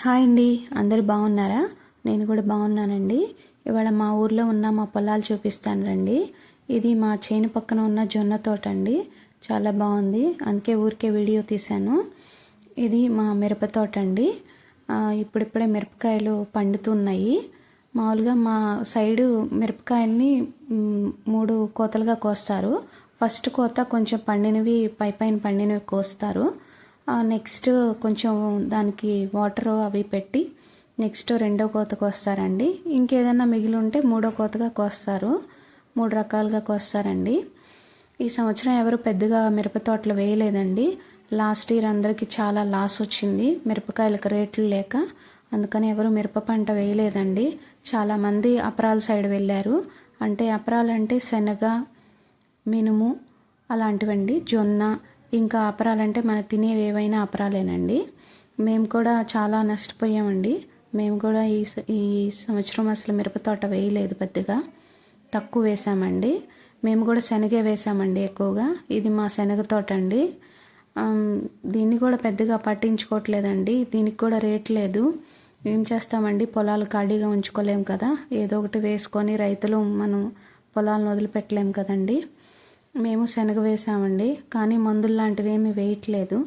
Hi అండి, అందరు బాగున్నారా? నేను కూడా బాగున్నానండి. ఇవాళ మా ఊర్లో ఉన్న మా పొలాలు చూపిస్తాను రండి. ఇది మా చేను పక్కన ఉన్న జొన్న తోట అండి. చాలా బాగుంది, అందుకే ఊరికే వీడియో తీశాను. ఇది మా మిరప తోట అండి. ఇప్పుడిప్పుడే మిరపకాయలు పండుతున్నాయి. మామూలుగా మా సైడు మిరపకాయల్ని 3 కోతలుగా కోస్తారు. ఫస్ట్ కోత కొంచెం పండినవి పైన పండినవి కోస్తారు. నెక్స్ట్ కొంచెం దానికి వాటర్ అవి పెట్టి నెక్స్ట్ రెండో కోత కోస్తారండి. ఇంకేదన్నా మిగిలి ఉంటే మూడో కోతగా కోస్తారు. 3 రకాలుగా కోస్తారండి. ఈ సంవత్సరం ఎవరు పెద్దగా మిరప తోటలు వేయలేదండి. లాస్ట్ ఇయర్ అందరికీ చాలా లాస్ వచ్చింది, మిరపకాయలకు రేట్లు లేక. అందుకని ఎవరు మిరప పంట వేయలేదండి. చాలామంది అపరాల సైడ్ వెళ్ళారు. అంటే అపరాలంటే శనగ, మినుము అలాంటివండి, జొన్న. ఇంకా అపరాలంటే మన తినేవి ఏవైనా అపరాలేనండి. మేము కూడా చాలా నష్టపోయామండి. మేము కూడా ఈ సంవత్సరం అసలు మిరప తోట వేయలేదు, పెద్దగా తక్కువ వేసామండి. మేము కూడా శనగే వేసామండి ఎక్కువగా. ఇది మా శనగ తోట అండి. దీన్ని కూడా పెద్దగా పట్టించుకోవట్లేదండి. దీనికి కూడా రేట్ లేదు. ఏం చేస్తామండి, పొలాలు ఖాళీగా ఉంచుకోలేం కదా. ఏదో ఒకటి వేసుకొని రైతులు మనం పొలాలను వదిలిపెట్టలేం కదండి. మేము శనగ వేసామండి, కానీ మందులు లాంటివి ఏమీ వేయట్లేదు.